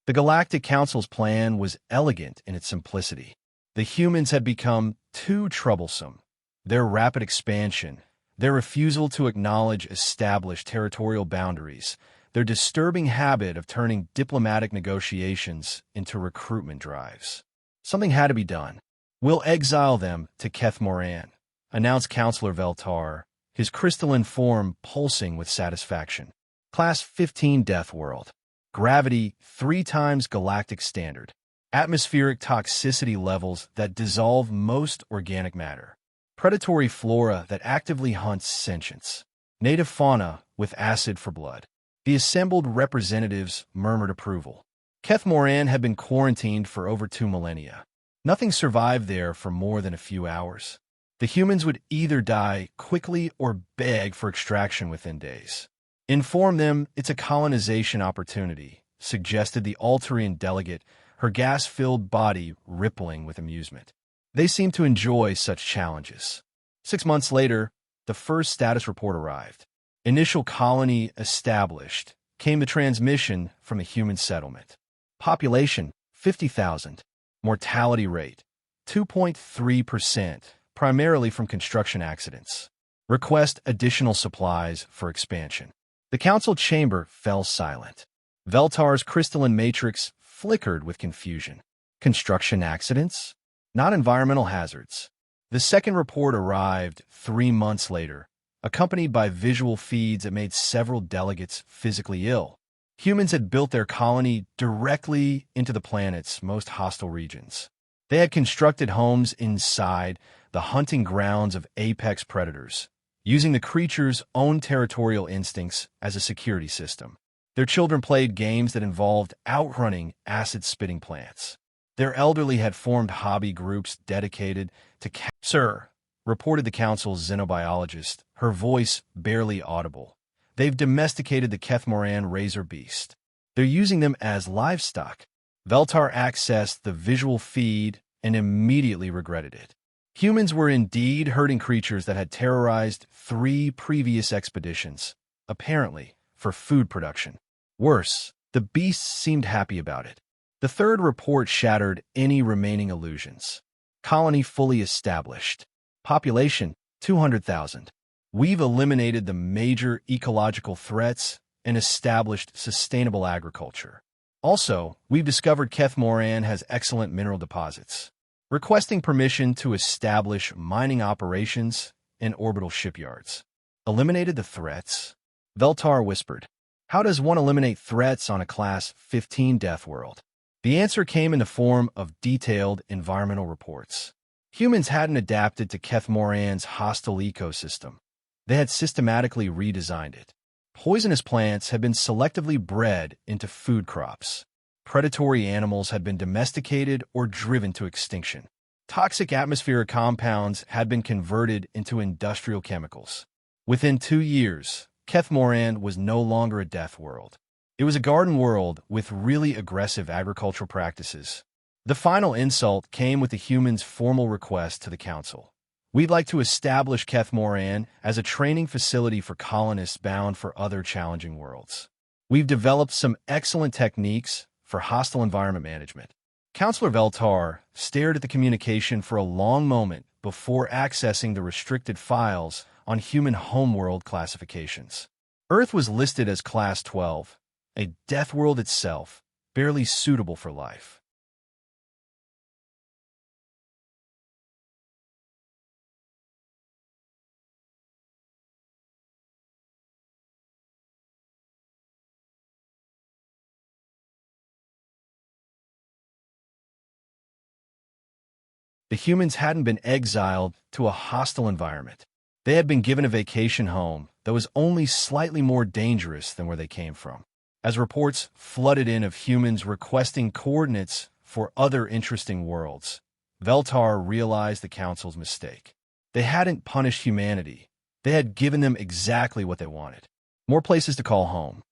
The Galactic Council's plan was elegant in its simplicity. The humans had become too troublesome. Their rapid expansion, their refusal to acknowledge established territorial boundaries, their disturbing habit of turning diplomatic negotiations into recruitment drives. Something had to be done. "We'll exile them to Keth Moran," announced Counselor Veltar, his crystalline form pulsing with satisfaction. Class 15 Deathworld. Gravity 3 times galactic standard. Atmospheric toxicity levels that dissolve most organic matter. Predatory flora that actively hunts sentients. Native fauna with acid for blood. The assembled representatives murmured approval. Keth Moran had been quarantined for over 2 millennia. Nothing survived there for more than a few hours. The humans would either die quickly or beg for extraction within days. "Inform them it's a colonization opportunity," suggested the Altarian delegate, her gas-filled body rippling with amusement. They seemed to enjoy such challenges. 6 months later, the first status report arrived. Initial colony established. Came the transmission from a human settlement. Population 50,000. Mortality rate 2.3%, primarily from construction accidents. Request additional supplies for expansion. The council chamber fell silent. Veltar's crystalline matrix flickered with confusion. Construction accidents? Not environmental hazards. The second report arrived 3 months later, accompanied by visual feeds that made several delegates physically ill. Humans had built their colony directly into the planet's most hostile regions. They had constructed homes inside the hunting grounds of apex predators, using the creatures' own territorial instincts as a security system. Their children played games that involved outrunning acid-spitting plants. Their elderly had formed hobby groups dedicated to "Sir," reported the council's xenobiologist, her voice barely audible. "They've domesticated the Keth Moran razor beast. They're using them as livestock." Veltar accessed the visual feed and immediately regretted it. Humans were indeed herding creatures that had terrorized 3 previous expeditions, apparently for food production. Worse, the beasts seemed happy about it. The third report shattered any remaining illusions. Colony fully established. Population 200,000. We've eliminated the major ecological threats and established sustainable agriculture. Also, we've discovered Keth Moran has excellent mineral deposits. Requesting permission to establish mining operations and orbital shipyards. Eliminated the threats? Veltar whispered. How does one eliminate threats on a Class 15 Deathworld? The answer came in the form of detailed environmental reports. Humans hadn't adapted to Keth Moran's hostile ecosystem. They had systematically redesigned it. Poisonous plants had been selectively bred into food crops. Predatory animals had been domesticated or driven to extinction. Toxic atmospheric compounds had been converted into industrial chemicals. Within 2 years, Keth Moran was no longer a death world. It was a garden world with really aggressive agricultural practices. The final insult came with the humans' formal request to the council. We'd like to establish Keth Moran as a training facility for colonists bound for other challenging worlds. We've developed some excellent techniques for hostile environment management. Counselor Veltar stared at the communication for a long moment before accessing the restricted files on human homeworld classifications. Earth was listed as Class 12, a death world itself, barely suitable for life. The humans hadn't been exiled to a hostile environment. They had been given a vacation home that was only slightly more dangerous than where they came from. As reports flooded in of humans requesting coordinates for other interesting worlds, Veltar realized the Council's mistake. They hadn't punished humanity. They had given them exactly what they wanted. More places to call home.